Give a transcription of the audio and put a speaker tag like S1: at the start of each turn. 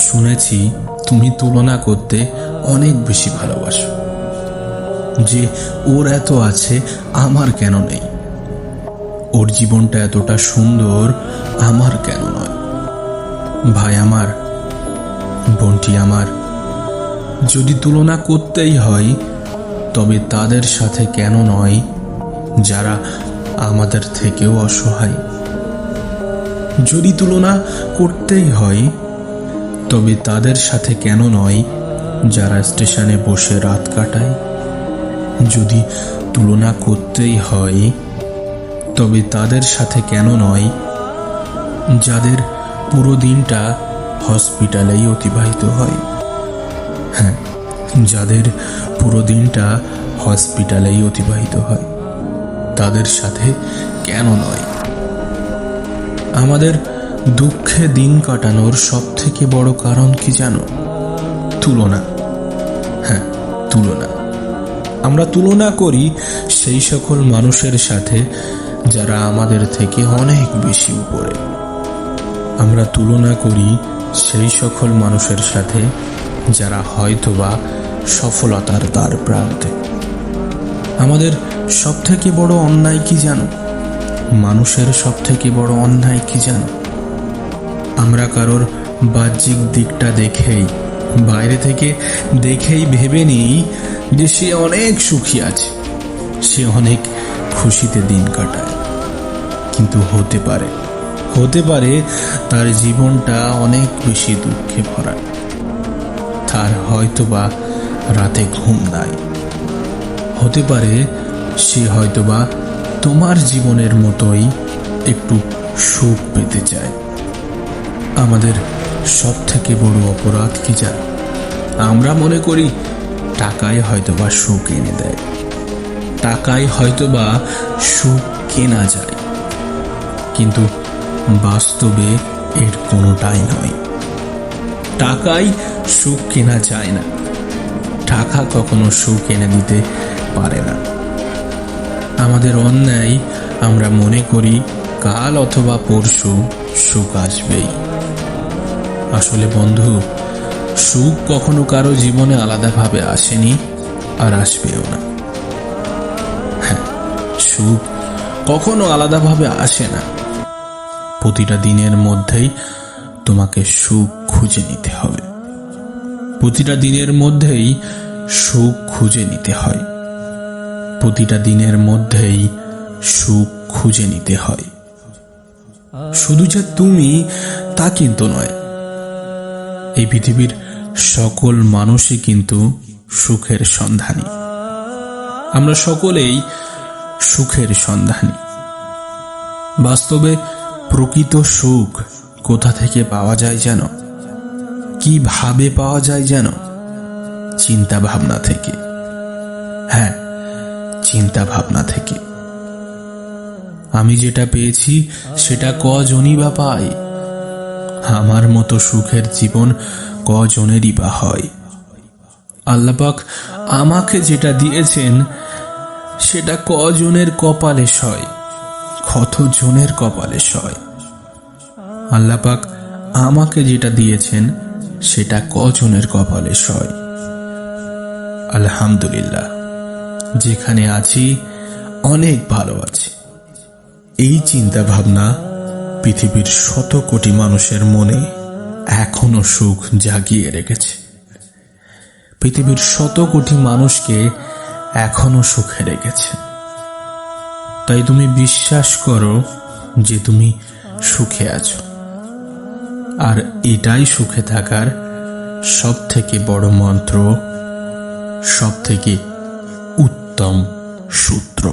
S1: শুনেছি তুমি তুলনা করতে অনেক বেশি ভালোবাসো, যে ওর এত আছে আমার কেন নেই, ওর জীবনটা এতটা সুন্দর আমার কেন নয়। ভাই আমার, বোনটি আমার, যদি তুলনা করতেই হয় তবে তাদের সাথে কেন নয় যারা আমাদের থেকেও অসহায়। যদি তুলনা করতেই হয় তবে তাদের সাথে কেন নয় যারা স্টেশনে বসে রাত কাটায়। যদি তুলনা করতেই হয় তবে তাদের সাথে কেন নয় যাদের পুরো দিনটা হসপিটালেই অতিবাহিত হয়। হ্যাঁ, যাদের পুরো দিনটা হসপিটালেই অতিবাহিত হয়, তাদের সাথে কেন নয়। আমাদের দুঃখে দিন কাটানোর সব থেকে বড় কারণ কি জানো? তুলনা। হ্যাঁ, তুলনা। আমরা তুলনা করি সেই সকল মানুষের সাথে যারা আমাদের থেকে অনেক বেশি উপরে। আমরা তুলনা করি সেই সকল মানুষের সাথে যারা হয়তোবা সফলতার দ্বার প্রান্তে। আমাদের সব থেকে বড় অন্যায় কি জানো? মানুষের সব থেকে বড় অন্যায় কি জানো? আমরা কারোর বাহ্যিক দিকটা দেখেই, বাইরে থেকে দেখেই ভেবে নিই যে সে অনেক সুখী আছে, সে অনেক খুশিতে দিন কাটায়। কিন্তু হতে পারে তার জীবনটা অনেক বেশি দুঃখে ভরা। তার হয়তোবা রাতে ঘুম নাই। হতে পারে সে হয়তোবা তোমার জীবনের মতোই একটু সুখ পেতে চায়। আমাদের সব থেকে বড় অপরাধ কি জানো? আমরা মনে করি টাকায় হয়তোবা সুখ এনে দেয়, টাকায় হয়তোবা সুখ কেনা যায়, কিন্তু বাস্তবে এর কোনোটাই নয়। টাকায় সুখ কেনা যায় না, টাকা কখনো সুখ এনে দিতে পারে না। আমাদের অন্যায়, আমরা মনে করি কাল অথবা পরশু সুখ আসবেই। আসলে বন্ধু, সুখ কখনো কারো জীবনে আলাদাভাবে আসেনি আর আসবেও না। হ্যাঁ, সুখ কখনো আলাদাভাবে আসে না। প্রতিটা দিনের মধ্যেই তোমাকে সুখ খুঁজে নিতে হবে। প্রতিটা দিনের মধ্যেই সুখ খুঁজে নিতে হয়। প্রতিটা দিনের মধ্যেই সুখ খুঁজে নিতে হয়। শুধু যে তুমি তা কিন্তু নয়, এই পৃথিবীর সকল মানুষই কিন্তু সুখের সন্ধানী। আমরা সকলেই সুখের সন্ধানী। বাস্তবে প্রকৃত সুখ কোথা থেকে পাওয়া যায় জানো? কিভাবে পাওয়া যায় জানো? চিন্তা ভাবনা থেকে। হ্যাঁ, চিন্তা ভাবনা থেকে। আমি যেটা পেয়েছি সেটা কজনই বা পায়? আমার মতো সুখের জীবন কজনেরই বা হয়? আল্লাহ পাক আমাকে যেটা দিয়েছেন সেটা কজনের কপালে সয়, কতজনের কপালে সয়। আল্লাহ পাক আমাকে যেটা দিয়েছেন সেটা কজনের কপালে সয়। আলহামদুলিল্লাহ, যেখানে আছি অনেক ভালো আছি। এই চিন্তা ভাবনা পৃথিবীর শত কোটি মানুষের মনে এখনো সুখ জাগিয়ে রেখেছে। পৃথিবীর শত কোটি মানুষকে এখনো সুখে রেখেছে। তাই তুমি বিশ্বাস করো যে তুমি সুখে আছো, আর এটাই সুখে থাকার সব থেকে বড় মন্ত্র, সব থেকে উত্তম সূত্র।